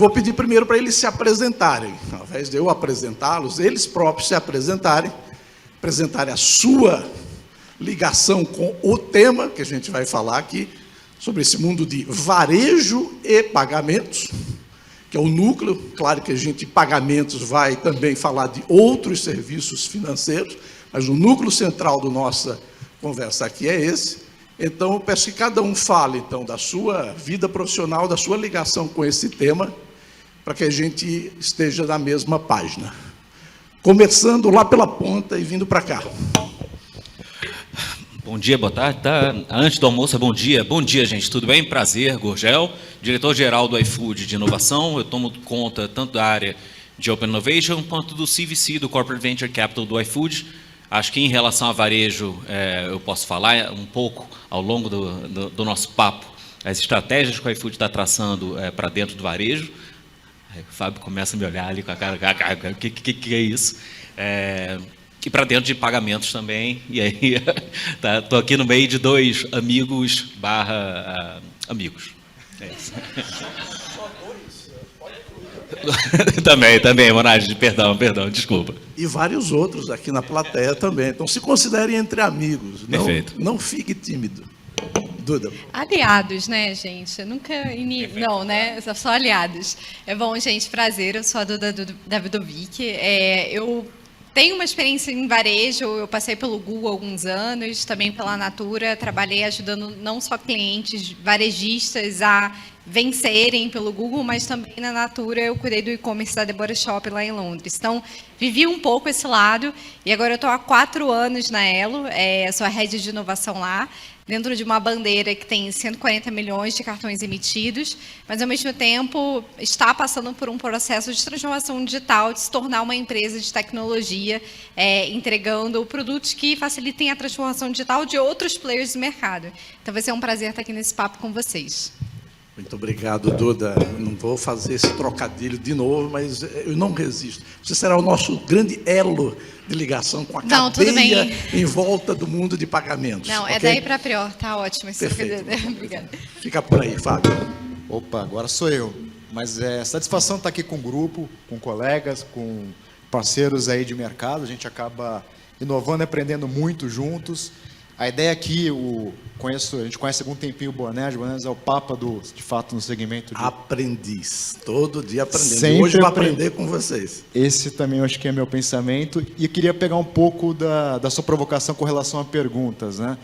Eu vou pedir primeiro para eles se apresentarem, ao invés de eu apresentá-los, eles próprios se apresentarem a sua ligação com o tema que a gente vai falar aqui, sobre esse mundo de varejo e pagamentos, que é o núcleo. Claro que a gente, pagamentos, vai também falar de outros serviços financeiros, mas o núcleo central da nossa conversa aqui é esse. Então, eu peço que cada um fale, então, da sua vida profissional, da sua ligação com esse tema, para que a gente esteja na mesma página. Começando lá pela ponta e vindo para cá. Bom dia, boa tarde. Tá? Antes do almoço, bom dia. Bom dia, gente. Tudo bem? Prazer, Gurgel, diretor-geral do iFood de inovação. Eu tomo conta tanto da área de Open Innovation quanto do CVC, do Corporate Venture Capital do iFood. Acho que em relação a varejo, eu posso falar um pouco ao longo do nosso papo, as estratégias que o iFood está traçando para dentro do varejo. Aí o Fábio começa a me olhar ali com a cara, o que é isso? E para dentro de pagamentos também. E aí, estou aqui no meio de dois amigos / amigos. É isso. Também, Monarque, perdão, desculpa. E vários outros aqui na plateia também. Então, se considerem entre amigos. Perfeito. Não fique tímido. Duda. Aliados, né, gente? Nunca... Não, né? Só aliados. É bom, gente, prazer. Eu sou a Duda Davidovic. Eu tenho uma experiência em varejo. Eu passei pelo Google há alguns anos, também pela Natura. Trabalhei ajudando não só clientes varejistas a vencerem pelo Google, mas também na Natura eu cuidei do e-commerce da Deborah Shop lá em Londres. Então, vivi um pouco esse lado e agora eu estou há 4 anos na Elo, sou a head de inovação lá, dentro de uma bandeira que tem 140 milhões de cartões emitidos, mas, ao mesmo tempo, está passando por um processo de transformação digital, de se tornar uma empresa de tecnologia, entregando produtos que facilitem a transformação digital de outros players do mercado. Então, vai ser um prazer estar aqui nesse papo com vocês. Muito obrigado, Duda. Não vou fazer esse trocadilho de novo, mas eu não resisto. Você será o nosso grande elo de ligação com a cadeia em volta do mundo de pagamentos. Não, okay? Daí para pior. Tá ótimo. Perfeito. Obrigada. Fica por aí, Fábio. Opa, agora sou eu. Mas satisfação estar aqui com o grupo, com colegas, com parceiros aí de mercado. A gente acaba inovando e aprendendo muito juntos. A ideia aqui, a gente conhece há algum tempinho o Bornés é o papa de fato, no segmento de... Aprendiz, todo dia aprendendo. Sempre Hoje vou aprender com vocês. Esse também eu acho que é meu pensamento. E eu queria pegar um pouco da sua provocação com relação a perguntas, né?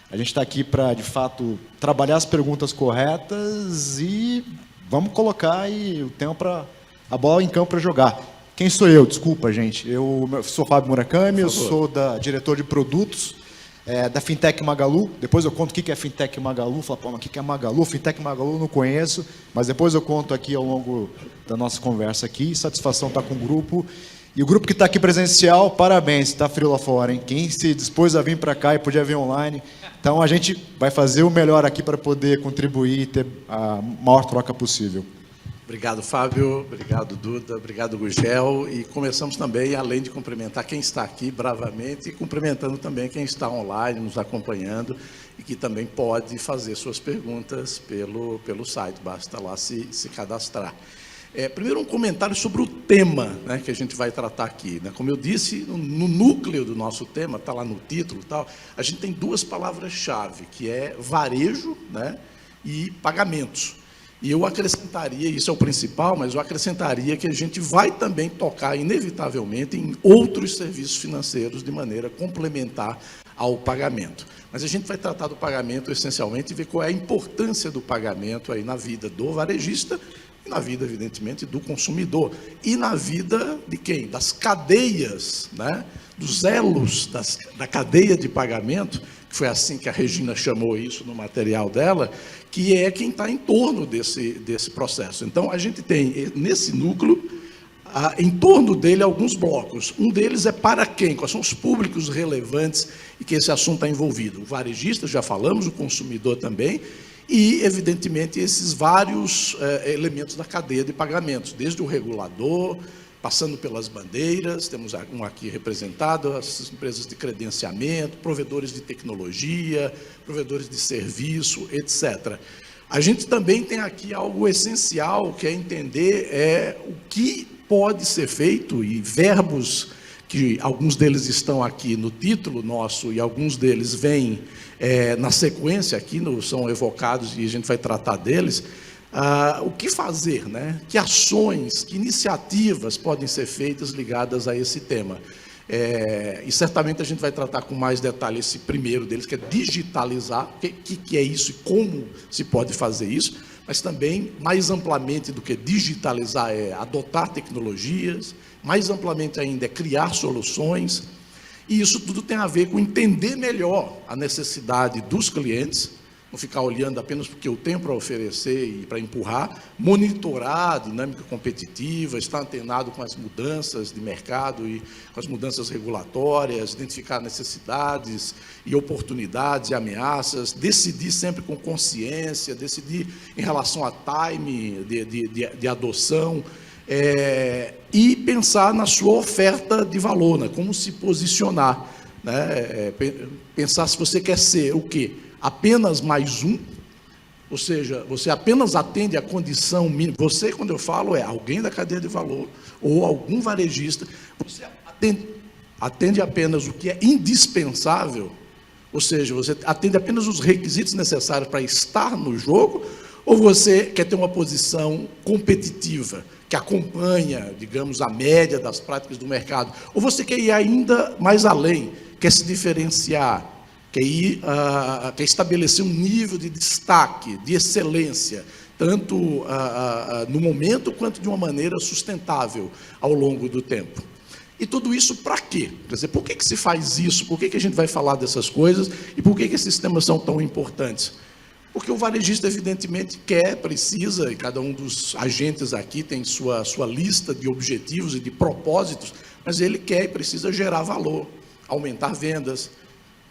A gente está aqui para, de fato, trabalhar as perguntas corretas e vamos colocar aí o tempo para a bola em campo para jogar. Quem sou eu? Desculpa, gente. Eu sou Fábio Murakami, eu sou diretor de produtos da Fintech Magalu. Depois eu conto o que é Fintech Magalu. Fala, pô, mas o que é Magalu? Fintech Magalu eu não conheço, mas depois eu conto aqui ao longo da nossa conversa aqui. Satisfação estar com o grupo. E o grupo que está aqui presencial, parabéns, está frio lá fora, hein? Quem se dispôs a vir para cá e podia vir online. Então a gente vai fazer o melhor aqui para poder contribuir e ter a maior troca possível. Obrigado, Fábio. Obrigado, Duda. Obrigado, Gurgel. E começamos também, além de cumprimentar quem está aqui bravamente, e cumprimentando também quem está online, nos acompanhando, e que também pode fazer suas perguntas pelo site, basta lá se cadastrar. Primeiro, um comentário sobre o tema, né, que a gente vai tratar aqui. Né? Como eu disse, no núcleo do nosso tema, está lá no título e tal, a gente tem 2 palavras-chave, que é varejo, né, e pagamentos. E eu acrescentaria, isso é o principal, mas eu acrescentaria que a gente vai também tocar, inevitavelmente, em outros serviços financeiros de maneira complementar ao pagamento. Mas a gente vai tratar do pagamento, essencialmente, e ver qual é a importância do pagamento aí na vida do varejista, e na vida, evidentemente, do consumidor. E na vida de quem? Das cadeias, né? Dos elos da cadeia de pagamento, que foi assim que a Regina chamou isso no material dela, que é quem está em torno desse processo. Então, a gente tem, nesse núcleo, em torno dele, alguns blocos. Um deles é para quem? Quais são os públicos relevantes em que esse assunto está envolvido? O varejista, já falamos, o consumidor também, e, evidentemente, esses vários elementos da cadeia de pagamentos, desde o regulador, passando pelas bandeiras, temos um aqui representado, as empresas de credenciamento, provedores de tecnologia, provedores de serviço, etc. A gente também tem aqui algo essencial, que é entender o que pode ser feito, e verbos que alguns deles estão aqui no título nosso e alguns deles vêm na sequência aqui, são evocados e a gente vai tratar deles. O que fazer, né? Que ações, que iniciativas podem ser feitas ligadas a esse tema? E certamente a gente vai tratar com mais detalhe esse primeiro deles, que é digitalizar, o que é isso e como se pode fazer isso, mas também, mais amplamente do que digitalizar, é adotar tecnologias, mais amplamente ainda é criar soluções, e isso tudo tem a ver com entender melhor a necessidade dos clientes, não ficar olhando apenas porque eu tenho para oferecer e para empurrar, monitorar a dinâmica competitiva, estar antenado com as mudanças de mercado e com as mudanças regulatórias, identificar necessidades e oportunidades e ameaças, decidir sempre com consciência, decidir em relação a time de adoção, e pensar na sua oferta de valor, né? Como se posicionar, né? Pensar se você quer ser o quê? Apenas mais um, ou seja, você apenas atende a condição mínima. Você, quando eu falo, é alguém da cadeia de valor ou algum varejista, você atende apenas o que é indispensável, ou seja, você atende apenas os requisitos necessários para estar no jogo, ou você quer ter uma posição competitiva, que acompanha, digamos, a média das práticas do mercado, ou você quer ir ainda mais além, quer se diferenciar, quer estabelecer um nível de destaque, de excelência, tanto no momento quanto de uma maneira sustentável ao longo do tempo. E tudo isso para quê? Quer dizer, por que se faz isso? Por que a gente vai falar dessas coisas? E por que esses temas são tão importantes? Porque o varejista, evidentemente, precisa, e cada um dos agentes aqui tem sua lista de objetivos e de propósitos, mas ele quer e precisa gerar valor, aumentar vendas,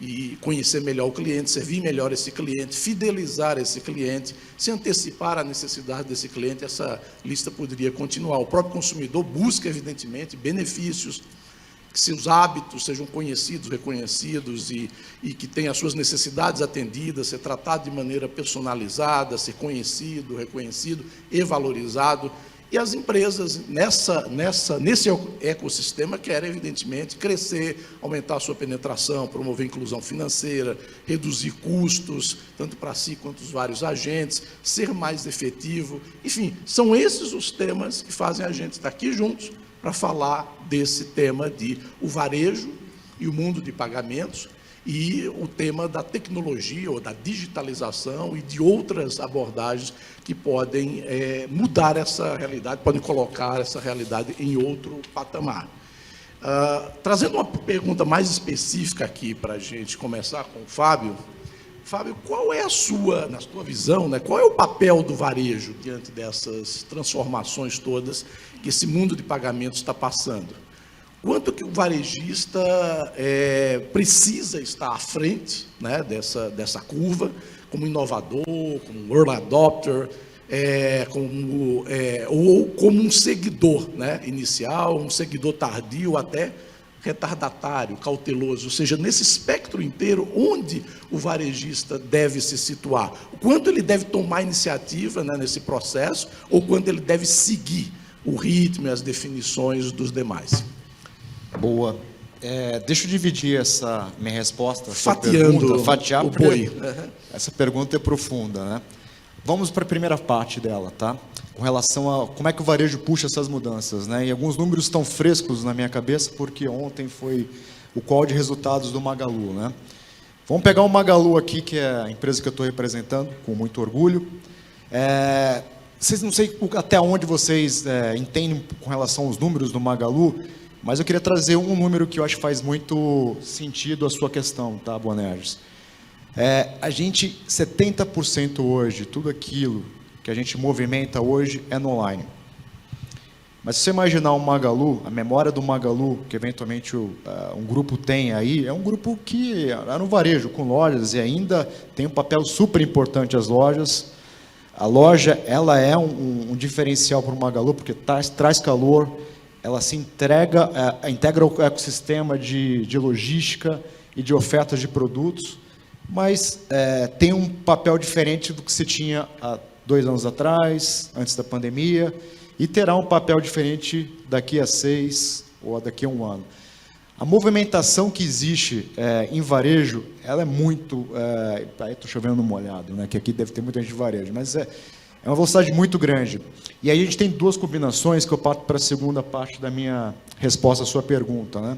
e conhecer melhor o cliente, servir melhor esse cliente, fidelizar esse cliente, se antecipar à necessidade desse cliente. Essa lista poderia continuar. O próprio consumidor busca, evidentemente, benefícios, que seus hábitos sejam conhecidos, reconhecidos e que tenham as suas necessidades atendidas, ser tratado de maneira personalizada, ser conhecido, reconhecido e valorizado. E as empresas, nesse ecossistema, querem, evidentemente, crescer, aumentar a sua penetração, promover a inclusão financeira, reduzir custos, tanto para si quanto os vários agentes, ser mais efetivo. Enfim, são esses os temas que fazem a gente estar aqui juntos para falar desse tema de o varejo e o mundo de pagamentos, e o tema da tecnologia ou da digitalização e de outras abordagens que podem mudar essa realidade, podem colocar essa realidade em outro patamar. Trazendo uma pergunta mais específica aqui para a gente começar com o Fábio. Fábio, qual é na sua visão, né, qual é o papel do varejo diante dessas transformações todas que esse mundo de pagamentos está passando? Quanto que o varejista precisa estar à frente, né, dessa curva, como inovador, como early adopter, ou como um seguidor, né, inicial, um seguidor tardio, até retardatário, cauteloso, ou seja, nesse espectro inteiro, onde o varejista deve se situar? O quanto ele deve tomar iniciativa, né, nesse processo, ou quanto ele deve seguir o ritmo e as definições dos demais? Boa. Deixa eu dividir essa minha resposta, fatiar o boi. Essa pergunta é profunda, né? Vamos para a primeira parte dela, tá? Com relação a como é que o varejo puxa essas mudanças, né? E alguns números estão frescos na minha cabeça, porque ontem foi o call de resultados do Magalu, né? Vamos pegar o Magalu aqui, que é a empresa que eu estou representando, com muito orgulho. Não sei até onde vocês entendem com relação aos números do Magalu, mas eu queria trazer um número que eu acho que faz muito sentido a sua questão, tá, Bonerges? A gente, 70% hoje, tudo aquilo que a gente movimenta hoje é no online. Mas se você imaginar um Magalu, a memória do Magalu, que eventualmente um grupo tem aí, é um grupo que é no varejo, com lojas, e ainda tem um papel super importante as lojas. A loja, ela é um diferencial para o Magalu, porque traz calor, ela se integra o ecossistema de logística e de ofertas de produtos. mas tem um papel diferente do que se tinha há 2 anos atrás, antes da pandemia, e terá um papel diferente daqui a 6 ou daqui a 1 ano. A movimentação que existe em varejo, ela é muito... Aí estou chovendo no molhado, né, que aqui deve ter muita gente de varejo, mas é uma velocidade muito grande. E aí a gente tem 2 combinações que eu parto para a segunda parte da minha resposta à sua pergunta, né?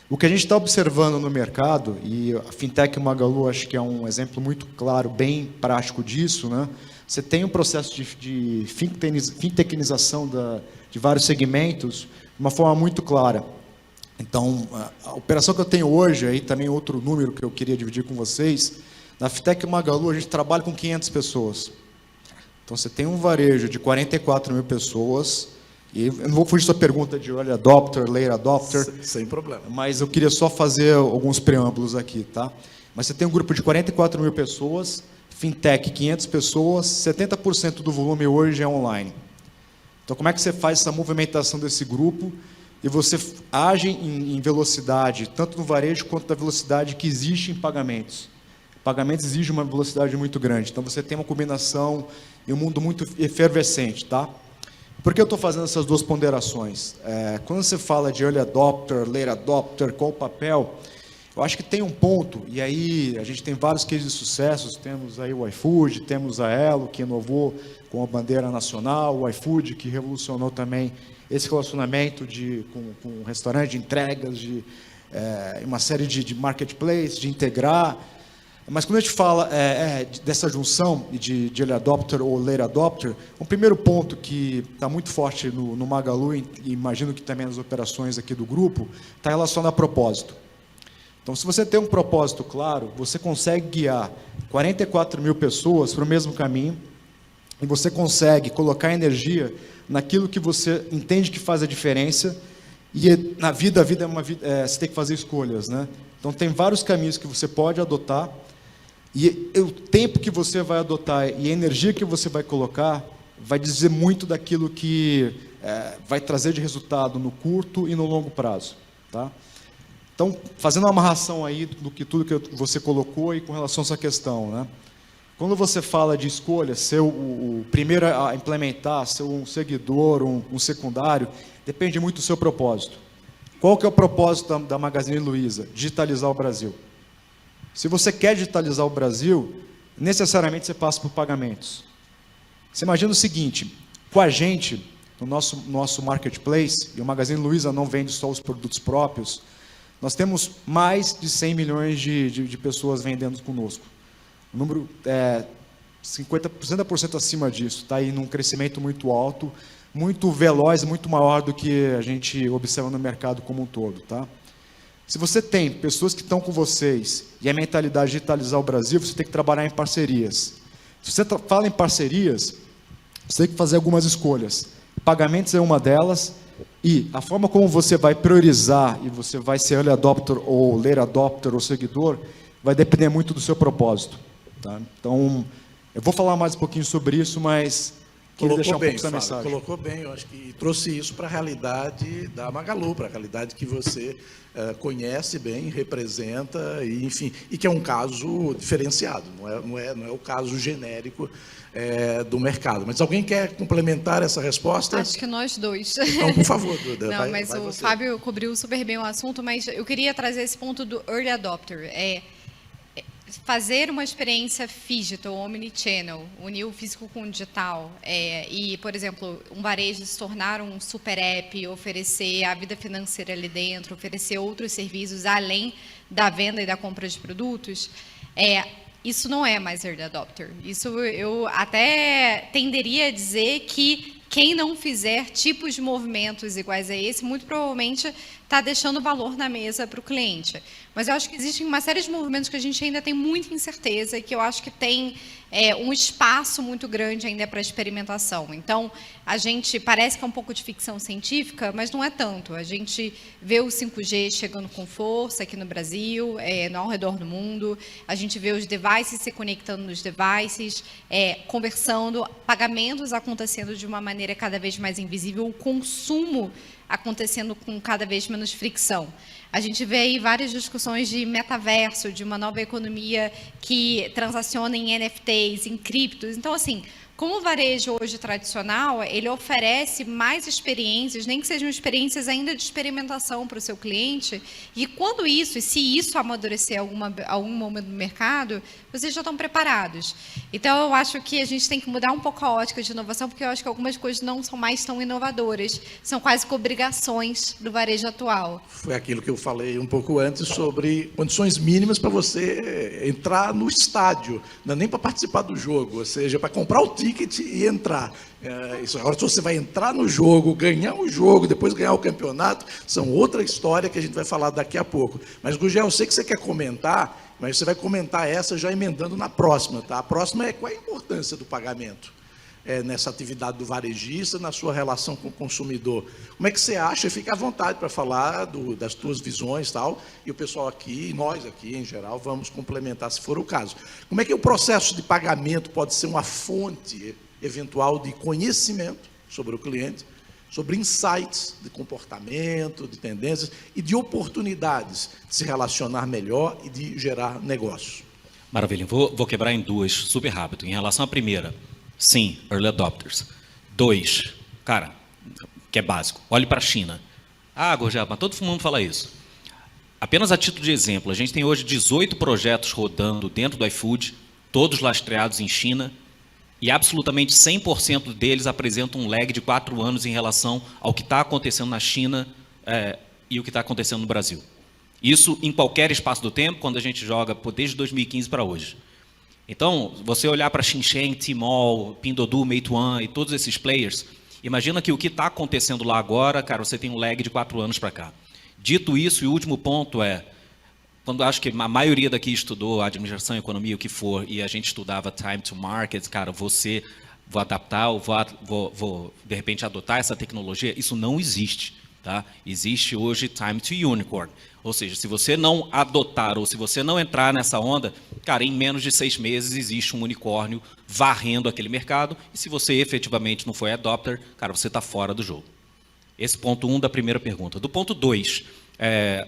O que a gente está observando no mercado, e a Fintech Magalu acho que é um exemplo muito claro, bem prático disso, né? Você tem um processo de fintechnização de vários segmentos de uma forma muito clara. Então, a operação que eu tenho hoje, aí também outro número que eu queria dividir com vocês, na Fintech Magalu a gente trabalha com 500 pessoas. Então, você tem um varejo de 44 mil pessoas, e eu não vou fugir da sua pergunta de early adopter, late adopter. Sem problema. Mas eu queria só fazer alguns preâmbulos aqui, tá? Mas você tem um grupo de 44 mil pessoas, Fintech 500 pessoas, 70% do volume hoje é online. Então, como é que você faz essa movimentação desse grupo e você age em velocidade, tanto no varejo quanto na velocidade que existe em pagamentos? Pagamentos exigem uma velocidade muito grande. Então, você tem uma combinação e um mundo muito efervescente, tá? Por que eu estou fazendo essas 2 ponderações? Quando você fala de early adopter, late adopter, qual o papel, eu acho que tem um ponto, e aí a gente tem vários cases de sucessos, temos aí o iFood, temos a Elo, que inovou com a bandeira nacional, o iFood, que revolucionou também esse relacionamento com restaurante de entregas, uma série de marketplace, de integrar. Mas quando a gente fala dessa junção de early adopter ou late adopter, um primeiro ponto que está muito forte no Magalu, e imagino que também nas operações aqui do grupo, está relacionado a propósito. Então, se você tem um propósito claro, você consegue guiar 44 mil pessoas para o mesmo caminho, e você consegue colocar energia naquilo que você entende que faz a diferença, e na vida, a vida é uma vida, você tem que fazer escolhas, né? Então, tem vários caminhos que você pode adotar, e o tempo que você vai adotar e a energia que você vai colocar vai dizer muito daquilo que vai trazer de resultado no curto e no longo prazo, tá? Então, fazendo uma amarração aí do que tudo que você colocou e com relação a essa questão, né? Quando você fala de escolha, ser o primeiro a implementar, ser um seguidor, um secundário, depende muito do seu propósito. Qual que é o propósito da Magazine Luiza? Digitalizar o Brasil. Se você quer digitalizar o Brasil, necessariamente você passa por pagamentos. Você imagina o seguinte, com a gente, no nosso marketplace, e o Magazine Luiza não vende só os produtos próprios, nós temos mais de 100 milhões de pessoas vendendo conosco. O número é 50% acima disso, está aí num crescimento muito alto, muito veloz, muito maior do que a gente observa no mercado como um todo, tá? Se você tem pessoas que estão com vocês e a mentalidade de digitalizar o Brasil, você tem que trabalhar em parcerias. Se você fala em parcerias, você tem que fazer algumas escolhas. Pagamentos é uma delas, e a forma como você vai priorizar, e você vai ser early adopter ou late adopter ou seguidor, vai depender muito do seu propósito, tá? Então, eu vou falar mais um pouquinho sobre isso, mas queria deixar um pouco essa mensagem. Colocou bem, eu acho que trouxe isso para a realidade da Magalu, para a realidade que você conhece bem, representa, e, enfim, e que é um caso diferenciado, não é o caso genérico do mercado. Mas alguém quer complementar essa resposta? Acho que nós dois. Então, por favor, Duda. Não, mas vai o você. Fábio cobriu super bem o assunto, mas eu queria trazer esse ponto do early adopter. Fazer uma experiência digital, omnichannel, unir o físico com o digital, e, por exemplo, um varejo se tornar um super app, oferecer a vida financeira ali dentro, oferecer outros serviços além da venda e da compra de produtos, isso não é mais early adopter. Isso eu até tenderia a dizer que quem não fizer tipos de movimentos iguais a esse, muito provavelmente está deixando valor na mesa para o cliente. Mas eu acho que existem uma série de movimentos que a gente ainda tem muita incerteza e que eu acho que tem um espaço muito grande ainda para experimentação. Então, a gente parece que é um pouco de ficção científica, mas não é tanto. A gente vê o 5G chegando com força aqui no Brasil, ao redor do mundo. A gente vê os devices se conectando nos devices, conversando, pagamentos acontecendo de uma maneira cada vez mais invisível, o consumo acontecendo com cada vez menos fricção. A gente vê aí várias discussões de metaverso, de uma nova economia que transaciona em NFTs, em criptos. Então, assim, como o varejo hoje tradicional, ele oferece mais experiências, nem que sejam experiências ainda de experimentação para o seu cliente, e quando isso, e se isso amadurecer algum momento no mercado, vocês já estão preparados. Então, eu acho que a gente tem que mudar um pouco a ótica de inovação, porque eu acho que algumas coisas não são mais tão inovadoras, são quase que obrigações do varejo atual. Foi aquilo que eu falei um pouco antes sobre condições mínimas para você entrar no estádio, não é nem para participar do jogo, ou seja, para comprar o ticket e entrar. Agora, se você vai entrar no jogo, ganhar o jogo, depois ganhar o campeonato, são outra história que a gente vai falar daqui a pouco. Mas, Gugel, eu sei que você quer comentar, mas você vai comentar essa já emendando na próxima, tá? A próxima é qual é a importância do pagamento nessa atividade do varejista, na sua relação com o consumidor. Como é que você acha? Fica à vontade para falar das tuas visões e tal, e o pessoal aqui, e nós aqui em geral, vamos complementar se for o caso. Como é que o processo de pagamento pode ser uma fonte eventual de conhecimento sobre o cliente, sobre insights de comportamento, de tendências e de oportunidades de se relacionar melhor e de gerar negócio? Maravilha, vou quebrar em duas, super rápido. Em relação à primeira, sim, early adopters. 2, cara, que é básico, olhe para a China. Gurgel, mas todo mundo fala isso. Apenas a título de exemplo, a gente tem hoje 18 projetos rodando dentro do iFood, todos lastreados em China, e absolutamente 100% deles apresentam um lag de 4 anos em relação ao que está acontecendo na China e o que está acontecendo no Brasil. Isso em qualquer espaço do tempo, quando a gente joga desde 2015 para hoje. Então, você olhar para Xinchen, Tmall, Pinduoduo, Meituan e todos esses players, imagina que o que está acontecendo lá agora, cara, você tem um lag de 4 anos para cá. Dito isso, e o último ponto quando acho que a maioria daqui estudou administração, economia, o que for, e a gente estudava time to market, cara, vou adaptar, ou vou de repente adotar essa tecnologia, isso não existe. Tá? Existe hoje time to unicorn, ou seja, se você não adotar ou se você não entrar nessa onda, cara, em menos de 6 meses existe um unicórnio varrendo aquele mercado, e se você efetivamente não foi adopter, cara, você está fora do jogo. Esse ponto 1 da primeira pergunta. Do ponto 2,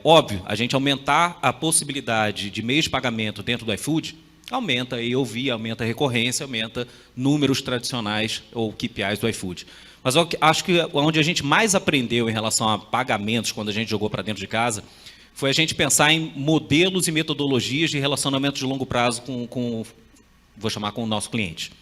óbvio, a gente aumentar a possibilidade de meios de pagamento dentro do iFood, aumenta a AOV, aumenta a recorrência, aumenta números tradicionais ou KPIs do iFood. Mas eu acho que onde a gente mais aprendeu em relação a pagamentos, quando a gente jogou para dentro de casa, foi a gente pensar em modelos e metodologias de relacionamento de longo prazo vou chamar, com o nosso cliente.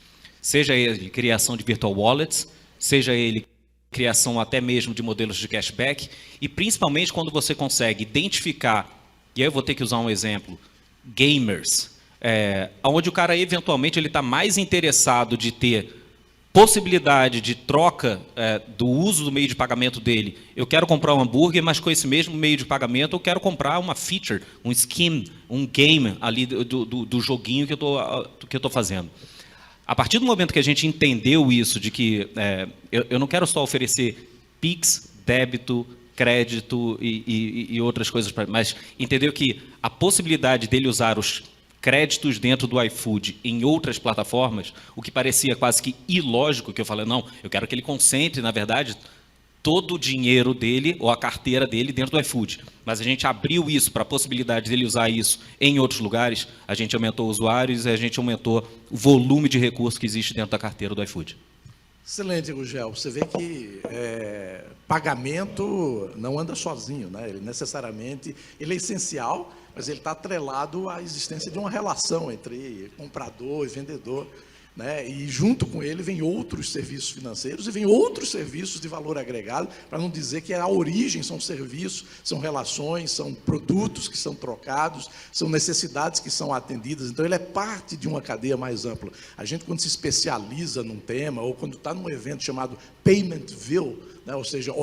Seja ele criação de virtual wallets, seja ele criação até mesmo de modelos de cashback, e principalmente quando você consegue identificar, e aí eu vou ter que usar um exemplo, gamers, onde o cara eventualmente ele está mais interessado de ter possibilidade de troca do uso do meio de pagamento dele. Eu quero comprar um hambúrguer, mas com esse mesmo meio de pagamento eu quero comprar uma feature, um skin, um game ali do joguinho que eu estou fazendo. A partir do momento que a gente entendeu isso, de que eu não quero só oferecer Pix, débito, crédito e outras coisas, mas entendeu que a possibilidade dele usar os créditos dentro do iFood em outras plataformas, o que parecia quase que ilógico, que eu falei, não, eu quero que ele concentre, na verdade, todo o dinheiro dele ou a carteira dele dentro do iFood. Mas a gente abriu isso para a possibilidade dele usar isso em outros lugares, a gente aumentou usuários e a gente aumentou o volume de recursos que existe dentro da carteira do iFood. Excelente, Gugel. Você vê que pagamento não anda sozinho, né? Ele necessariamente ele é essencial, mas ele está atrelado à existência de uma relação entre comprador e vendedor, né? E junto com ele vem outros serviços financeiros e vem outros serviços de valor agregado, para não dizer que a origem são serviços, são relações, são produtos que são trocados, são necessidades que são atendidas. Então, ele é parte de uma cadeia mais ampla. A gente, quando se especializa num tema, ou quando está num evento chamado Payment View, né, ou seja,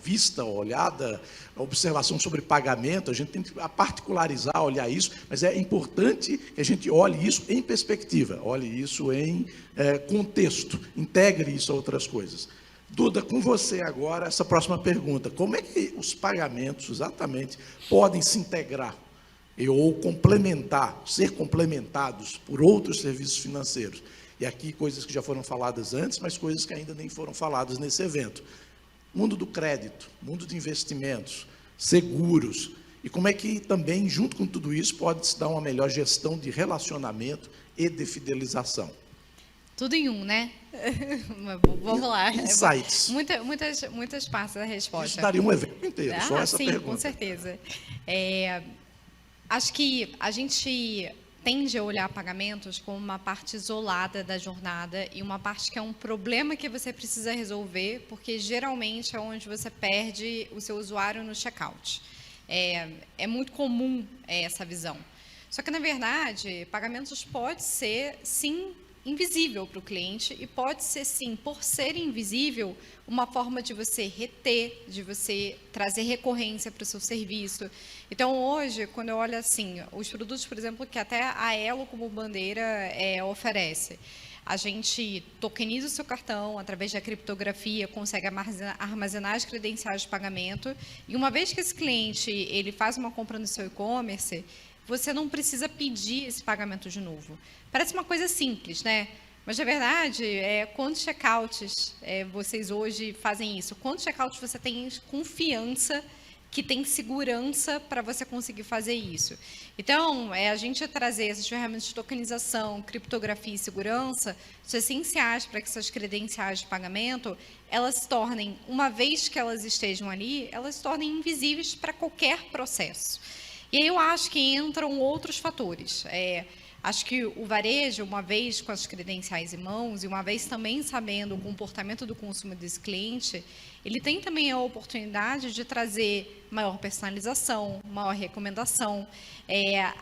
vista, olhada, observação sobre pagamento, a gente tem que particularizar, olhar isso, mas é importante que a gente olhe isso em perspectiva, olhe isso isso em contexto, integre isso a outras coisas. Duda, com você agora, essa próxima pergunta. Como é que os pagamentos, exatamente, podem se integrar ou complementar, ser complementados por outros serviços financeiros? E aqui coisas que já foram faladas antes, mas coisas que ainda nem foram faladas nesse evento. Mundo do crédito, mundo de investimentos, seguros. E como é que também, junto com tudo isso, pode se dar uma melhor gestão de relacionamento e de fidelização? Tudo em um, né? Vamos lá. Insights. Muitas partes da resposta. Isso daria um evento inteiro, só essa sim, pergunta. Com certeza. Acho que a gente tende a olhar pagamentos como uma parte isolada da jornada e uma parte que é um problema que você precisa resolver, porque geralmente é onde você perde o seu usuário no checkout. É muito comum essa visão. Só que, na verdade, pagamentos pode ser, sim, invisível para o cliente e pode ser, sim, por ser invisível, uma forma de você reter, de você trazer recorrência para o seu serviço. Então, hoje, quando eu olho assim, os produtos, por exemplo, que até a Elo como bandeira oferece, a gente tokeniza o seu cartão através da criptografia, consegue armazenar as credenciais de pagamento e uma vez que esse cliente ele faz uma compra no seu e-commerce, você não precisa pedir esse pagamento de novo. Parece uma coisa simples, né? Mas, na verdade, quantos checkouts vocês hoje fazem isso? Quantos checkouts você tem confiança, que tem segurança para você conseguir fazer isso? Então, a gente trazer essas ferramentas de tokenização, criptografia e segurança são essenciais para que essas credenciais de pagamento, elas se tornem, uma vez que elas estejam ali, elas se tornem invisíveis para qualquer processo. E aí eu acho que entram outros fatores. Acho que o varejo, uma vez com as credenciais em mãos e uma vez também sabendo o comportamento do consumo desse cliente, ele tem também a oportunidade de trazer maior personalização, maior recomendação.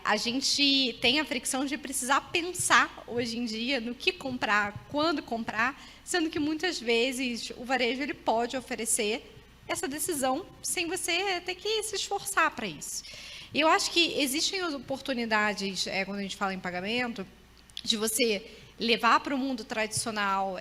A gente tem a fricção de precisar pensar hoje em dia no que comprar, quando comprar, sendo que muitas vezes o varejo ele pode oferecer essa decisão sem você ter que se esforçar para isso. E eu acho que existem as oportunidades, quando a gente fala em pagamento, de você levar para o mundo tradicional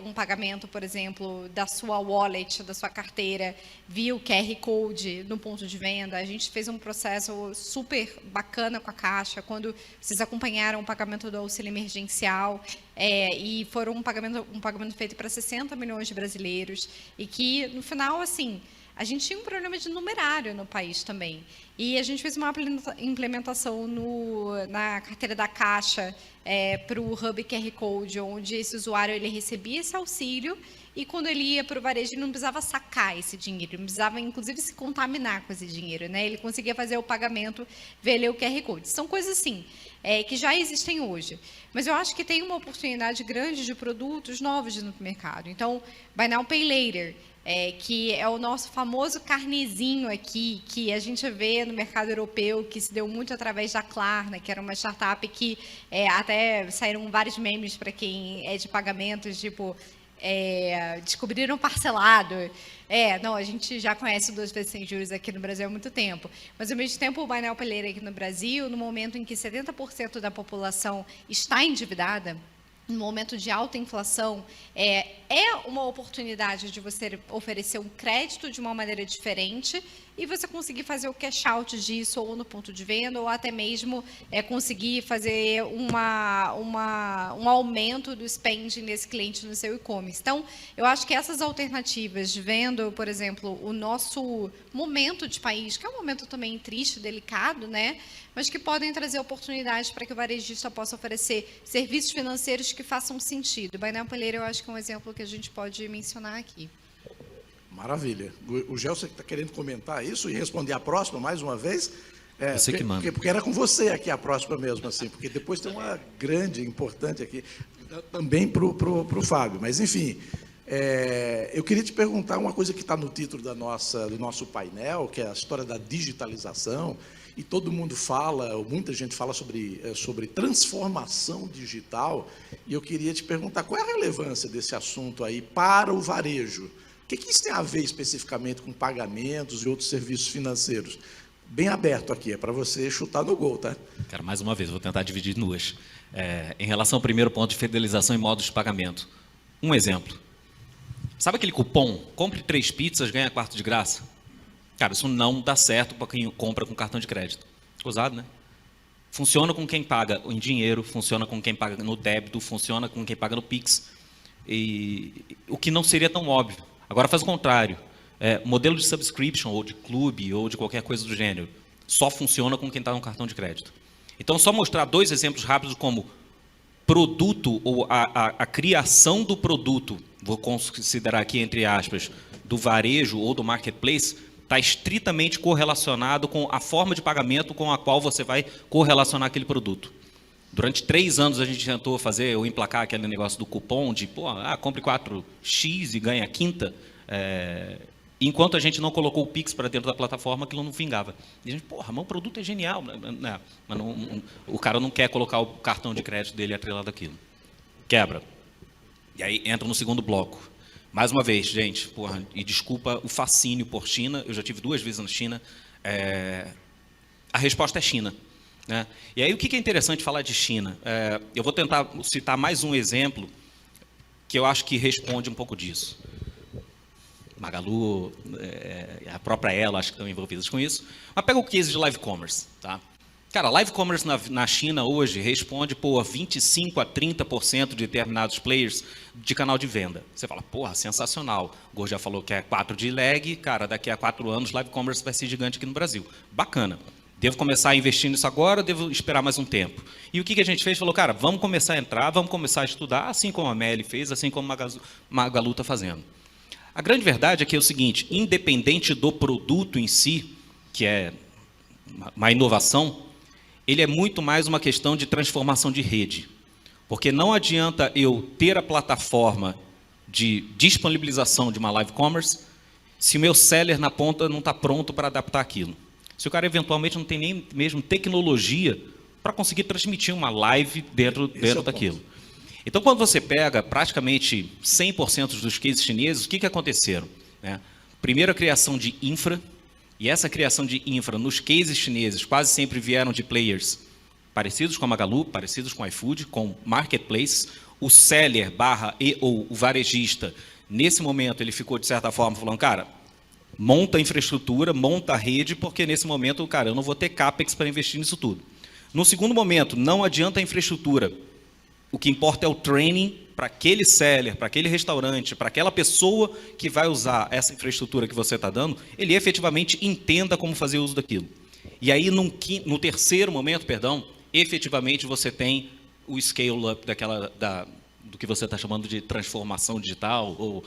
um pagamento, por exemplo, da sua wallet, da sua carteira, via o QR Code no ponto de venda. A gente fez um processo super bacana com a Caixa, quando vocês acompanharam o pagamento do auxílio emergencial, e foram um pagamento feito para 60 milhões de brasileiros, e que, no final, assim, a gente tinha um problema de numerário no país também. E a gente fez uma implementação na carteira da Caixa para o Hub QR Code, onde esse usuário ele recebia esse auxílio e quando ele ia para o varejo ele não precisava sacar esse dinheiro, ele não precisava, inclusive, se contaminar com esse dinheiro, né? Ele conseguia fazer o pagamento, ver o QR Code. São coisas assim, que já existem hoje. Mas eu acho que tem uma oportunidade grande de produtos novos no mercado. Então, Buy Now, Pay Later, que é o nosso famoso carnezinho aqui, que a gente vê no mercado europeu, que se deu muito através da Klarna, que era uma startup que até saíram vários memes para quem é de pagamentos, tipo, descobriram parcelado. Não, a gente já conhece o 2 vezes sem juros aqui no Brasil há muito tempo. Mas, ao mesmo tempo, o Buy Now, Pay Later aqui no Brasil, no momento em que 70% da população está endividada, no momento de alta inflação, é uma oportunidade de você oferecer um crédito de uma maneira diferente e você conseguir fazer o cash out disso ou no ponto de venda ou até mesmo conseguir fazer um aumento do spending desse cliente no seu e-commerce. Então, eu acho que essas alternativas, vendo, por exemplo, o nosso momento de país, que é um momento também triste, delicado, né? Mas que podem trazer oportunidades para que o varejista possa oferecer serviços financeiros que façam sentido. Buy Now, Pay Later, eu acho que é um exemplo que a gente pode mencionar aqui. Maravilha. O Gelson está querendo comentar isso e responder a próxima mais uma vez? Você que manda. Porque era com você aqui a próxima mesmo, assim, porque depois tem uma grande, importante aqui, também para o Fábio. Mas, enfim, eu queria te perguntar uma coisa que está no título do nosso painel, que é a história da digitalização, e todo mundo fala, ou muita gente fala sobre transformação digital, e eu queria te perguntar qual é a relevância desse assunto aí para o varejo. O que isso tem a ver especificamente com pagamentos e outros serviços financeiros? bem aberto aqui, é para você chutar no gol, tá? Cara, mais uma vez, vou tentar dividir em duas. Em relação ao primeiro ponto de fidelização e modos de pagamento. Um exemplo. Sabe aquele cupom? Compre 3 pizzas, ganha 4 de graça? Cara, isso não dá certo para quem compra com cartão de crédito. Usado, né? Funciona com quem paga em dinheiro, funciona com quem paga no débito, funciona com quem paga no Pix. O que não seria tão óbvio. Agora faz o contrário. Modelo de subscription, ou de clube, ou de qualquer coisa do gênero, só funciona com quem está no cartão de crédito. Então, só mostrar 2 exemplos rápidos como produto, ou a criação do produto, vou considerar aqui entre aspas, do varejo ou do marketplace, está estritamente correlacionado com a forma de pagamento com a qual você vai correlacionar aquele produto. Durante 3 anos a gente tentou fazer ou emplacar aquele negócio do cupom de, compre 4x e ganha a quinta, enquanto a gente não colocou o Pix para dentro da plataforma, aquilo não vingava. E a gente, mas o produto é genial, né? Mas o cara não quer colocar o cartão de crédito dele atrelado àquilo. Quebra. E aí entra no segundo bloco. Mais uma vez, gente, e desculpa o fascínio por China, eu já tive 2 vezes na China, a resposta é China. Né? E aí o que é interessante falar de China? Eu vou tentar citar mais um exemplo que eu acho que responde um pouco disso. Magalu, a própria Elo, acho que estão envolvidas com isso. Mas pega o case de live commerce. Tá? Cara, live commerce na China hoje responde por 25% a 30% de determinados players de canal de venda. Você fala, sensacional. O Gor já falou que é 4 de lag, cara, daqui a 4 anos live commerce vai ser gigante aqui no Brasil. Bacana. Devo começar a investir nisso agora, devo esperar mais um tempo. E o que a gente fez? Falou, cara, vamos começar a entrar, vamos começar a estudar, assim como a Meli fez, assim como a Magalu está fazendo. A grande verdade é que é o seguinte, independente do produto em si, que é uma inovação, ele é muito mais uma questão de transformação de rede. Porque não adianta eu ter a plataforma de disponibilização de uma live commerce se o meu seller na ponta não está pronto para adaptar aquilo. Se o cara eventualmente não tem nem mesmo tecnologia para conseguir transmitir uma live dentro daquilo. Então, quando você pega praticamente 100% dos cases chineses, o que aconteceram? Primeiro, a criação de infra, e essa criação de infra nos cases chineses quase sempre vieram de players parecidos com a Magalu, parecidos com a iFood, com marketplace. O seller ou o varejista, nesse momento, ele ficou, de certa forma, falando, cara, monta a infraestrutura, monta a rede, porque nesse momento, cara, eu não vou ter CAPEX para investir nisso tudo. No segundo momento, não adianta a infraestrutura. O que importa é o training para aquele seller, para aquele restaurante, para aquela pessoa que vai usar essa infraestrutura que você está dando, ele efetivamente entenda como fazer uso daquilo. E aí, no terceiro momento, efetivamente você tem o scale-up do que você está chamando de transformação digital.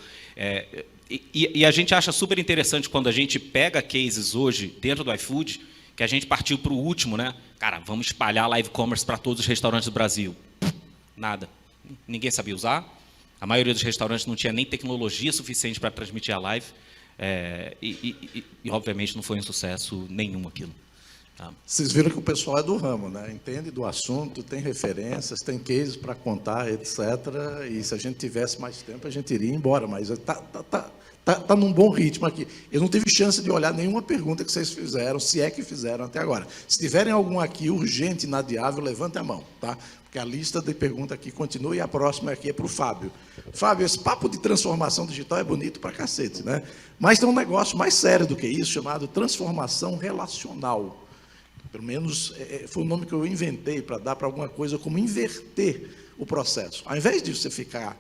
E a gente acha super interessante quando a gente pega cases hoje dentro do iFood, que a gente partiu para o último, né? Cara, vamos espalhar live commerce para todos os restaurantes do Brasil. Nada. Ninguém sabia usar. A maioria dos restaurantes não tinha nem tecnologia suficiente para transmitir a live. E, obviamente, não foi um sucesso nenhum aquilo. Tá? Vocês viram que o pessoal é do ramo, né? Entende do assunto, tem referências, tem cases para contar, etc. E se a gente tivesse mais tempo, a gente iria embora. Mas tá num bom ritmo aqui. Eu não tive chance de olhar nenhuma pergunta que vocês fizeram, se é que fizeram até agora. Se tiverem algum aqui urgente, inadiável, levante a mão, tá? Porque a lista de perguntas aqui continua e a próxima aqui é para o Fábio. Fábio, esse papo de transformação digital é bonito pra cacete, né? Mas tem um negócio mais sério do que isso, chamado transformação relacional. Pelo menos foi o nome que eu inventei para dar para alguma coisa como inverter o processo. Ao invés de você ficar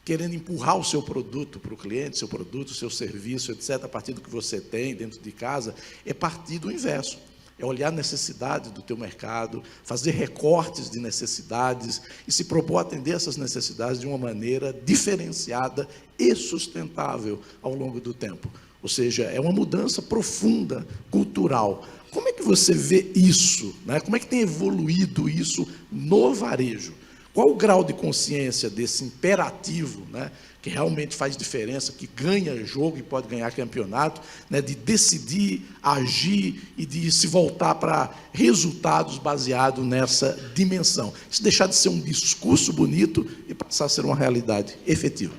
querendo empurrar o seu produto para o cliente, seu produto, seu serviço, etc., a partir do que você tem dentro de casa, é partir do inverso. É olhar a necessidade do teu mercado, fazer recortes de necessidades e se propor atender essas necessidades de uma maneira diferenciada e sustentável ao longo do tempo. Ou seja, é uma mudança profunda, cultural. Como é que você vê isso? Né? Como é que tem evoluído isso no varejo? Qual o grau de consciência desse imperativo, né, que realmente faz diferença, que ganha jogo e pode ganhar campeonato, né, de decidir, agir e de se voltar para resultados baseados nessa dimensão? Isso deixar de ser um discurso bonito e passar a ser uma realidade efetiva.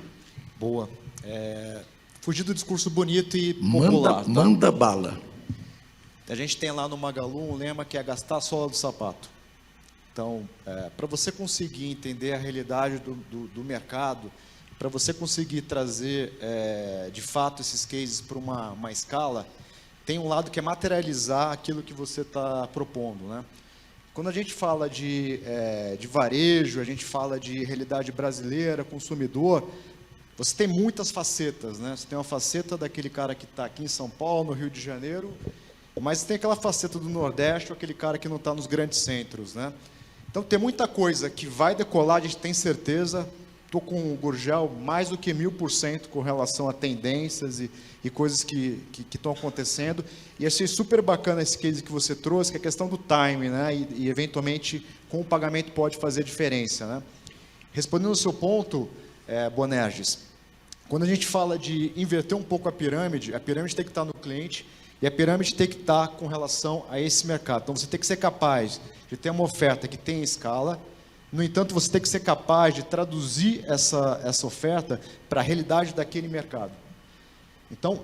Boa. Fugir do discurso bonito e popular. Manda bala. A gente tem lá no Magalu um lema que é gastar a sola do sapato. Então, para você conseguir entender a realidade do mercado, para você conseguir trazer, de fato, esses cases para uma escala, tem um lado que é materializar aquilo que você está propondo, né? Quando a gente fala de varejo, a gente fala de realidade brasileira, consumidor, você tem muitas facetas, né? Você tem uma faceta daquele cara que está aqui em São Paulo, no Rio de Janeiro, mas tem aquela faceta do Nordeste, ou aquele cara que não está nos grandes centros, né? Então, tem muita coisa que vai decolar, a gente tem certeza. Estou com o Gurgel mais do que 1000% com relação a tendências e coisas que estão acontecendo. E achei super bacana esse case que você trouxe, que é a questão do time, né? E eventualmente, com o pagamento pode fazer diferença, né? Respondendo ao seu ponto, Bonerges, quando a gente fala de inverter um pouco a pirâmide tem que estar no cliente e a pirâmide tem que estar com relação a esse mercado. Então, você tem que ser capaz de ter uma oferta que tem escala. No entanto, você tem que ser capaz de traduzir essa oferta para a realidade daquele mercado. Então,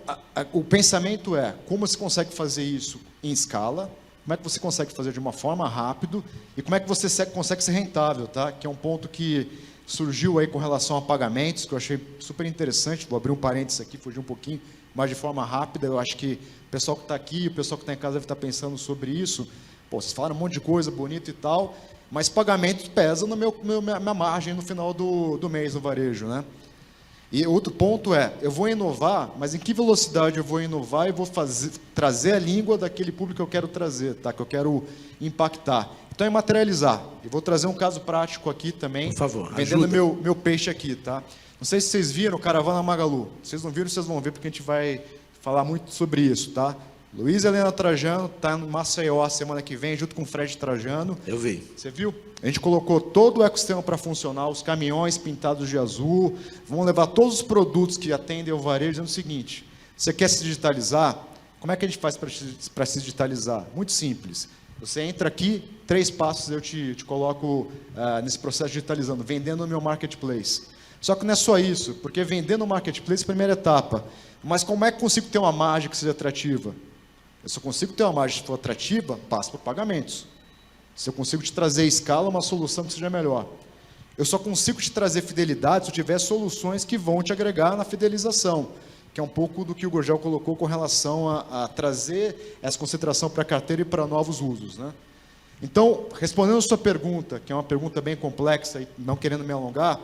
o pensamento é como você consegue fazer isso em escala, como é que você consegue fazer de uma forma rápida e como é que você consegue ser rentável, tá? Que é um ponto que surgiu aí com relação a pagamentos, que eu achei super interessante. Vou abrir um parênteses aqui, fugir um pouquinho, mas de forma rápida. Eu acho que o pessoal que está aqui, o pessoal que está em casa deve estar pensando sobre isso. Pô, vocês falaram um monte de coisa bonita e tal, mas pagamentos pesam na minha margem no final do mês no varejo, né? E outro ponto eu vou inovar, mas em que velocidade eu vou inovar e vou trazer a língua daquele público que eu quero trazer, tá? Que eu quero impactar. Então, é materializar. Eu vou trazer um caso prático aqui também. Por favor, vendendo meu peixe aqui, tá? Não sei se vocês viram Caravana Magalu. Se vocês não viram, vocês vão ver, porque a gente vai falar muito sobre isso, tá? Luiz Helena Trajano está no Maceió semana que vem, junto com o Fred Trajano. Eu vi. Você viu? A gente colocou todo o ecossistema para funcionar, os caminhões pintados de azul, vão levar todos os produtos que atendem ao varejo, dizendo o seguinte: você quer se digitalizar? Como é que a gente faz para se digitalizar? Muito simples. Você entra aqui, 3 passos eu te coloco nesse processo digitalizando, vendendo no meu marketplace. Só que não é só isso, porque vendendo no marketplace é a primeira etapa. Mas como é que eu consigo ter uma margem que seja atrativa? Eu só consigo ter uma margem que for atrativa, passo por pagamentos. Se eu consigo te trazer escala, uma solução que seja melhor. Eu só consigo te trazer fidelidade se eu tiver soluções que vão te agregar na fidelização, que é um pouco do que o Gurgel colocou com relação a trazer essa concentração para a carteira e para novos usos, né? Então, respondendo a sua pergunta, que é uma pergunta bem complexa e não querendo me alongar,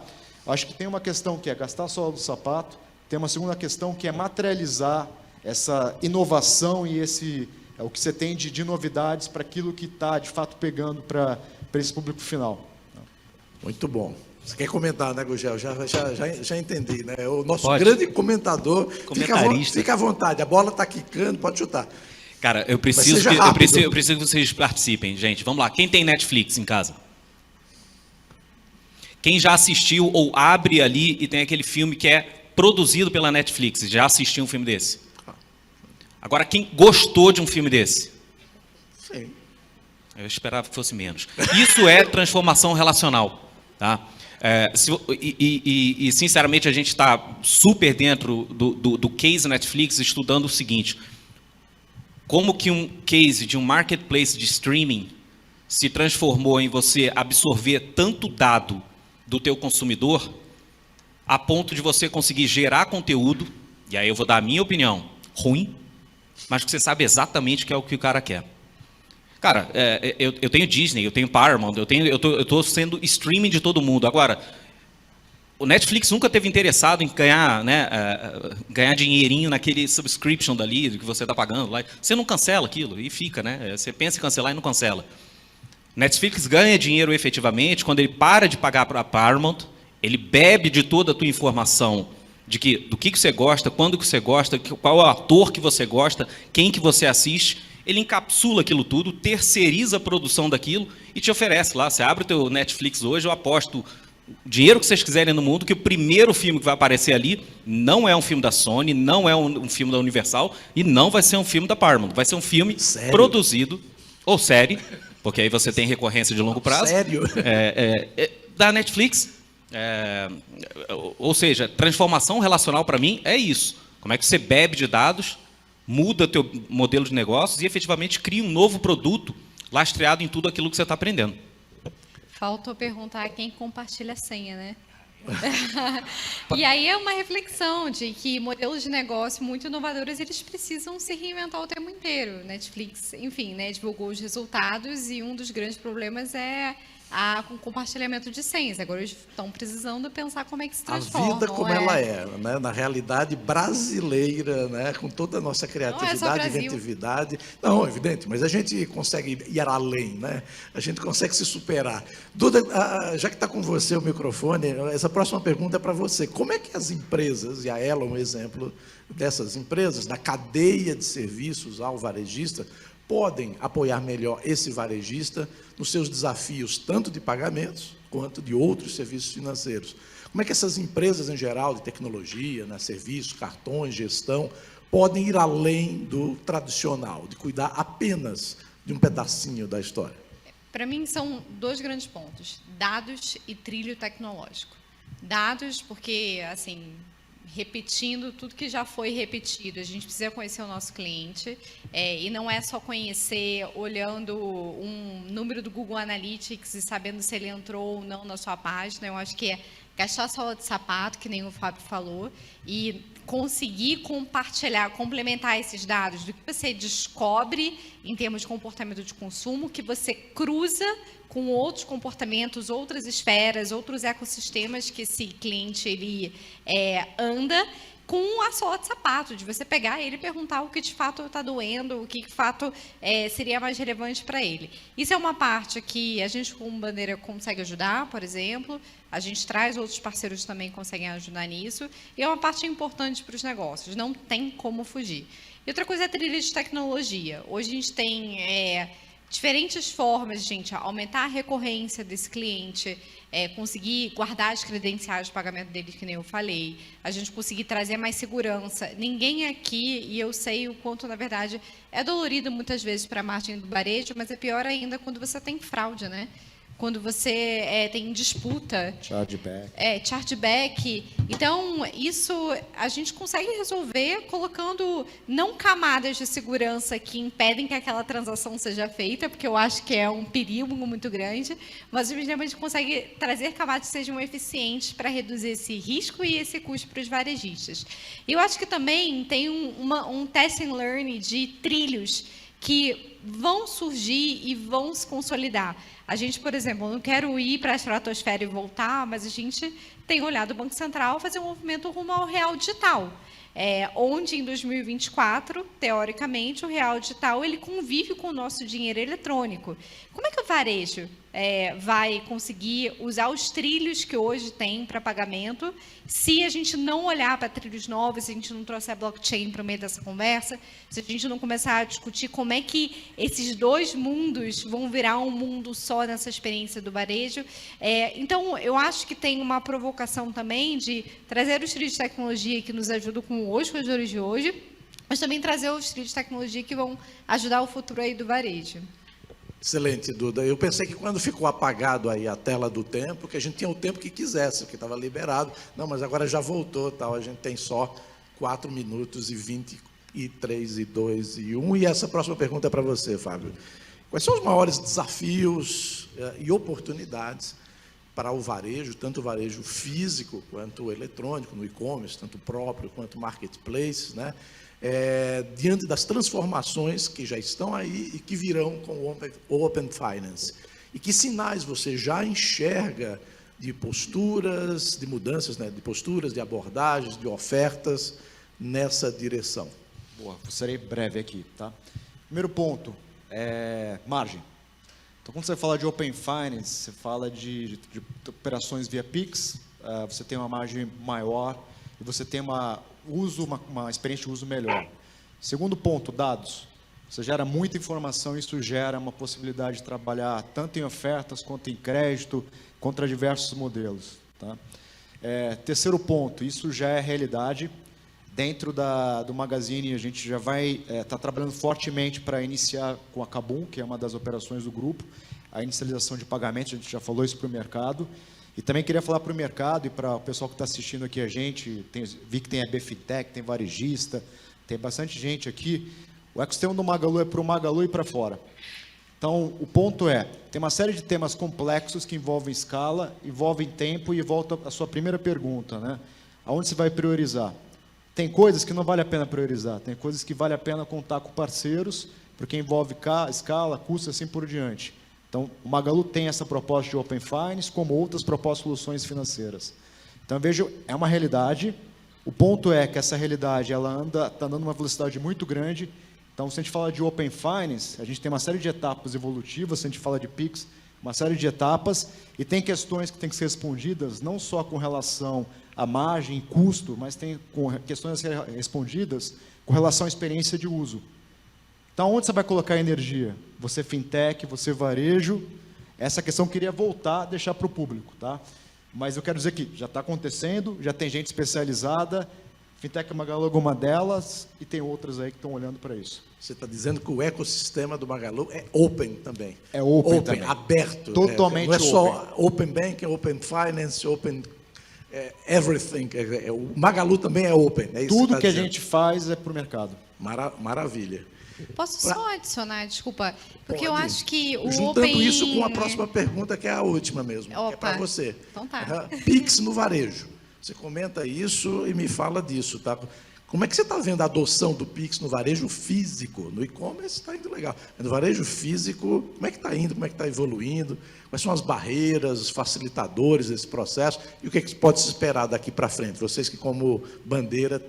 acho que tem uma questão que é gastar a sola do sapato, tem uma segunda questão que é materializar essa inovação e o que você tem de novidades para aquilo que está, de fato, pegando para esse público final. Muito bom. Você quer comentar, né, Gurgel? Já entendi, né? O nosso Pode. grande comentador. Comentarista. Fica à vontade, a bola está quicando, pode chutar. Cara, eu preciso que vocês participem, gente. Vamos lá. Quem tem Netflix em casa? Quem já assistiu ou abre ali e tem aquele filme que é produzido pela Netflix? Já assistiu um filme desse? Agora, quem gostou de um filme desse? Sim. Eu esperava que fosse menos. Isso é transformação relacional, tá? Sinceramente, a gente está super dentro do case Netflix, estudando o seguinte: como que um case de um marketplace de streaming se transformou em você absorver tanto dado do teu consumidor a ponto de você conseguir gerar conteúdo, e aí eu vou dar a minha opinião, ruim, mas que você sabe exatamente que é o que o cara quer. Cara, eu tenho Disney, eu tenho Paramount, eu estou sendo streaming de todo mundo. Agora, o Netflix nunca teve interessado em ganhar, né, ganhar dinheirinho naquele subscription dali que você está pagando lá. Você não cancela aquilo e fica, né? Você pensa em cancelar e não cancela. Netflix ganha dinheiro efetivamente quando ele para de pagar para a Paramount, ele bebe de toda a tua informação do que você gosta, quando que você gosta, qual é o ator que você gosta, quem que você assiste. Ele encapsula aquilo tudo, terceiriza a produção daquilo e te oferece lá. Você abre o teu Netflix hoje, eu aposto o dinheiro que vocês quiserem no mundo, que o primeiro filme que vai aparecer ali não é um filme da Sony, não é um filme da Universal e não vai ser um filme da Paramount. Vai ser um filme produzido, ou série, porque aí você tem recorrência de longo prazo. Sério? Da Netflix. Ou seja, transformação relacional para mim é isso. Como é que você bebe de dados, muda teu modelo de negócios e efetivamente cria um novo produto lastreado em tudo aquilo que você está aprendendo. Faltou perguntar quem compartilha a senha, né? E aí é uma reflexão de que modelos de negócio muito inovadores, eles precisam se reinventar o tempo inteiro. Netflix, enfim, né, divulgou os resultados e um dos grandes problemas é o compartilhamento de senhas. Agora eles estão precisando pensar como é que se A transforma. vida como ela é, né? Na realidade brasileira, né? Com toda a nossa criatividade, inventividade. Não, evidente, mas a gente consegue ir além, né? A gente consegue se superar. Duda, já que está com você o microfone, essa próxima pergunta é para você. Como é que as empresas, e a Ela é um exemplo dessas empresas, da cadeia de serviços ao varejista, podem apoiar melhor esse varejista nos seus desafios, tanto de pagamentos quanto de outros serviços financeiros? Como é que essas empresas, em geral, de tecnologia, né, serviços, cartões, gestão, podem ir além do tradicional, de cuidar apenas de um pedacinho da história? Para mim, são dois grandes pontos: dados e trilho tecnológico. Dados, porque, assim, repetindo tudo que já foi repetido, a gente precisa conhecer o nosso cliente, e não é só conhecer olhando um número do Google Analytics e sabendo se ele entrou ou não na sua página. Eu acho que é gastar sola de sapato, que nem o Fábio falou, e conseguir compartilhar, complementar esses dados do que você descobre em termos de comportamento de consumo, que você cruza com outros comportamentos, outras esferas, outros ecossistemas que esse cliente ele anda, com a sola de sapato, de você pegar ele e perguntar o que de fato está doendo, o que de fato seria mais relevante para ele. Isso é uma parte que a gente, como Bandeira, consegue ajudar, por exemplo. A gente traz outros parceiros que também conseguem ajudar nisso. E é uma parte importante para os negócios, não tem como fugir. E outra coisa é a trilha de tecnologia. Hoje a gente tem diferentes formas de gente aumentar a recorrência desse cliente, conseguir guardar as credenciais de pagamento dele, que nem eu falei, a gente conseguir trazer mais segurança. Ninguém aqui, e eu sei o quanto, na verdade, é dolorido muitas vezes para a margem do varejo, mas é pior ainda quando você tem fraude, né? Quando você tem disputa. Chargeback. Chargeback. Então, isso a gente consegue resolver colocando não camadas de segurança que impedem que aquela transação seja feita, porque eu acho que é um perigo muito grande, mas a gente consegue trazer camadas que sejam eficientes para reduzir esse risco e esse custo para os varejistas. Eu acho que também tem um test and learn de trilhos que vão surgir e vão se consolidar. A gente, por exemplo, não quero ir para a estratosfera e voltar, mas a gente tem olhado o Banco Central fazer um movimento rumo ao real digital, onde em 2024, teoricamente, o real digital ele convive com o nosso dinheiro eletrônico. Como é que o varejo vai conseguir usar os trilhos que hoje tem para pagamento, se a gente não olhar para trilhos novos, se a gente não trouxer a blockchain para o meio dessa conversa, se a gente não começar a discutir como é que esses dois mundos vão virar um mundo só nessa experiência do varejo. Então, eu acho que tem uma provocação também de trazer os trilhos de tecnologia que nos ajudam com os corredores de hoje, mas também trazer os trilhos de tecnologia que vão ajudar o futuro aí do varejo. Excelente, Duda. Eu pensei que quando ficou apagado aí a tela do tempo, que a gente tinha o tempo que quisesse, porque estava liberado. Não, mas agora já voltou, tal. A gente tem só 4 minutos e 23 e 2 e 1. E essa próxima pergunta é para você, Fábio. Quais são os maiores desafios e oportunidades para o varejo, tanto o varejo físico quanto o eletrônico, no e-commerce, tanto o próprio quanto o marketplace, né? Diante das transformações que já estão aí e que virão com o Open Finance? E que sinais você já enxerga de posturas, de mudanças, né, de posturas, de abordagens, de ofertas nessa direção? Boa, serei breve aqui, tá? Primeiro ponto, margem. Então, quando você fala de Open Finance, você fala de operações via Pix, você tem uma margem maior e você tem uma experiência de uso melhor. Segundo ponto, dados. Você gera muita informação, isso gera uma possibilidade de trabalhar tanto em ofertas quanto em crédito, contra diversos modelos. Tá? Terceiro ponto, isso já é realidade. Dentro do Magazine, a gente já vai estar trabalhando fortemente para iniciar com a Kabum, que é uma das operações do grupo, a inicialização de pagamentos, a gente já falou isso para o mercado. E também queria falar para o mercado e para o pessoal que está assistindo aqui a gente, vi que tem a BFintech, tem varejista, tem bastante gente aqui, o ecossistema do Magalu é para o Magalu e para fora. Então, o ponto é, tem uma série de temas complexos que envolvem escala, envolvem tempo, e volta à sua primeira pergunta, né? Aonde você vai priorizar? Tem coisas que não vale a pena priorizar, tem coisas que vale a pena contar com parceiros, porque envolve escala, custo, assim por diante. Então, o Magalu tem essa proposta de Open Finance, como outras propostas de soluções financeiras. Então, eu vejo, é uma realidade. O ponto é que essa realidade está andando uma velocidade muito grande. Então, se a gente fala de Open Finance, a gente tem uma série de etapas evolutivas, se a gente fala de PIX, uma série de etapas, e tem questões que têm que ser respondidas, não só com relação à margem e custo, mas tem questões a ser respondidas com relação à experiência de uso. Então, onde você vai colocar energia? Você fintech, você varejo? Essa questão eu queria voltar, deixar para o público, tá? Mas eu quero dizer que já está acontecendo, já tem gente especializada, Fintech Magalu é uma delas, e tem outras aí que estão olhando para isso. Você está dizendo que o ecossistema do Magalu é open também. É open também. Aberto. Totalmente não é só open banking, open finance, open everything. O Magalu também é open. É isso Tudo que a dizendo. gente faz é para o mercado. Maravilha. Posso só adicionar, desculpa, porque eu Pode. acho que o Juntando Open... isso com a próxima pergunta, que é a última mesmo, que é Opa. para você. Então tá. Pix no varejo. Você comenta isso e me fala disso, tá? Como é que você está vendo a adoção do Pix no varejo físico? No e-commerce está indo legal. Mas no varejo físico, como é que está indo? Como é que está evoluindo? Quais são as barreiras, os facilitadores desse processo? E o que, é que pode se esperar daqui para frente? Vocês que, como bandeira,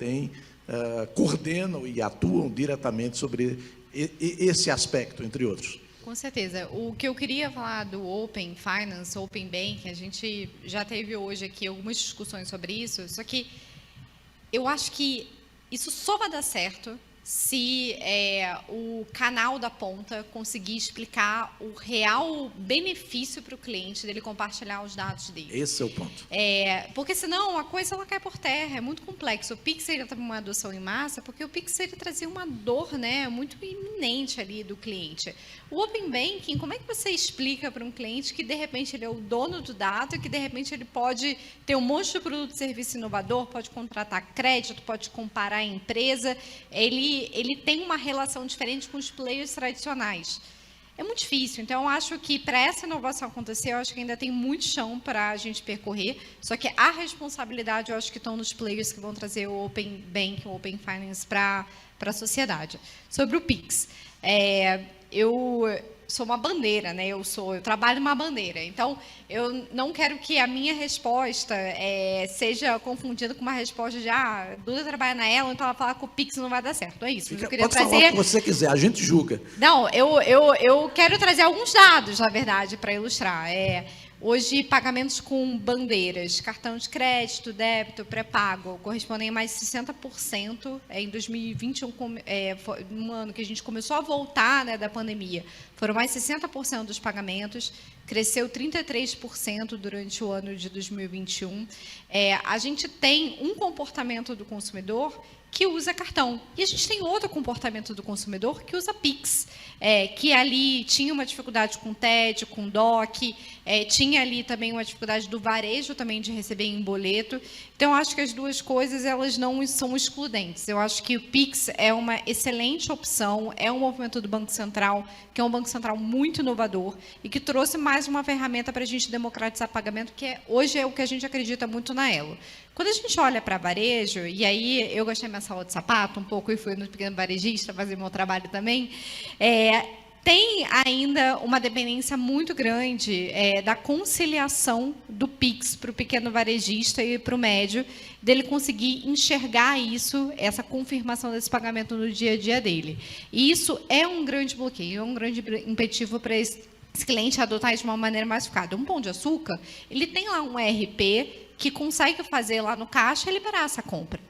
coordenam e atuam diretamente sobre esse aspecto, entre outros. Com certeza. O que eu queria falar do Open Finance, Open Banking, a gente já teve hoje aqui algumas discussões sobre isso, só que eu acho que isso só vai dar certo se o canal da ponta conseguir explicar o real benefício para o cliente dele compartilhar os dados dele. Esse é o ponto. Porque senão a coisa ela cai por terra, é muito complexo. O Pix ele teve uma adoção em massa, porque o Pix ele trazia uma dor, né, muito iminente ali do cliente. O Open Banking, como é que você explica para um cliente que de repente ele é o dono do dado e que de repente ele pode ter um monte de produto e serviço inovador, pode contratar crédito, pode comparar a empresa, ele tem uma relação diferente com os players tradicionais. É muito difícil. Então, eu acho que para essa inovação acontecer, eu acho que ainda tem muito chão para a gente percorrer. Só que a responsabilidade, eu acho que estão nos players que vão trazer o Open Banking, o Open Finance para a sociedade. Sobre o Pix, eu sou uma bandeira, né? Eu trabalho numa bandeira. Então, eu não quero que a minha resposta seja confundida com uma resposta de Duda trabalha na Elo, então ela fala que o Pix não vai dar certo. Não é isso. Eu queria Pode falar o que você quiser, a gente julga. Não, eu quero trazer alguns dados, na verdade, para ilustrar. Hoje, pagamentos com bandeiras, cartão de crédito, débito, pré-pago, correspondem a mais de 60%. Em 2021, foi um ano que a gente começou a voltar, né, da pandemia, foram mais de 60% dos pagamentos, cresceu 33% durante o ano de 2021. A gente tem um comportamento do consumidor que usa cartão. E a gente tem outro comportamento do consumidor que usa Pix, que ali tinha uma dificuldade com TED, com DOC, tinha ali também uma dificuldade do varejo também de receber em boleto. Então, eu acho que as duas coisas elas não são excludentes. Eu acho que o Pix é uma excelente opção, é um movimento do Banco Central, que é um Banco Central muito inovador e que trouxe mais uma ferramenta para a gente democratizar pagamento, que hoje é o que a gente acredita muito na Elo. Quando a gente olha para varejo, e aí eu gostei da minha sala de sapato um pouco e fui no pequeno varejista fazer meu trabalho também, tem ainda uma dependência muito grande da conciliação do Pix para o pequeno varejista e para o médio, dele conseguir enxergar isso, essa confirmação desse pagamento no dia a dia dele. E isso é um grande bloqueio, é um grande impeditivo para esse cliente adotar isso de uma maneira mais eficaz. Um Pão de Açúcar, ele tem lá um ERP que consegue fazer lá no caixa e liberar essa compra.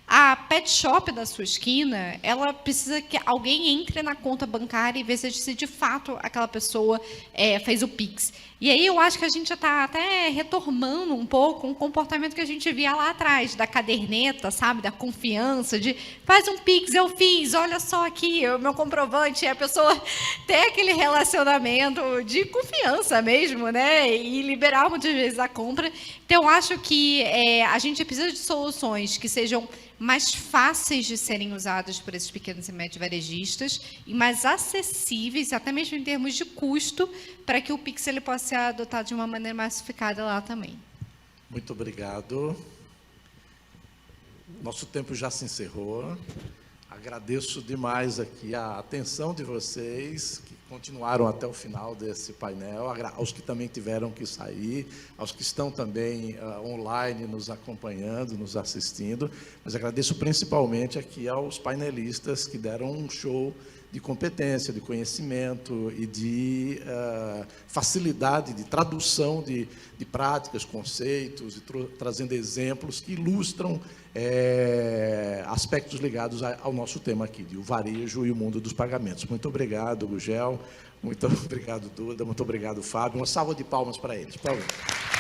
A pet shop da sua esquina, ela precisa que alguém entre na conta bancária e veja se de fato aquela pessoa fez o Pix. E aí eu acho que a gente está até retomando um pouco um comportamento que a gente via lá atrás, da caderneta, sabe, da confiança, de faz um Pix, eu fiz, olha só aqui, o meu comprovante, a pessoa ter aquele relacionamento de confiança mesmo, né, e liberar muitas vezes a compra. Então, eu acho que a gente precisa de soluções que sejam mais fáceis de serem usados por esses pequenos e médios varejistas e mais acessíveis, até mesmo em termos de custo, para que o Pix ele possa ser adotado de uma maneira massificada lá também. Muito obrigado. Nosso tempo já se encerrou. Agradeço demais aqui a atenção de vocês, que continuaram até o final desse painel, aos que também tiveram que sair, aos que estão também online nos acompanhando, nos assistindo, mas agradeço principalmente aqui aos painelistas que deram um show de competência, de conhecimento e de facilidade de tradução de práticas, conceitos, e trazendo exemplos que ilustram aspectos ligados ao nosso tema aqui, de o varejo e o mundo dos pagamentos. Muito obrigado, Gugel, muito obrigado, Duda, muito obrigado, Fábio. Uma salva de palmas para eles, por favor.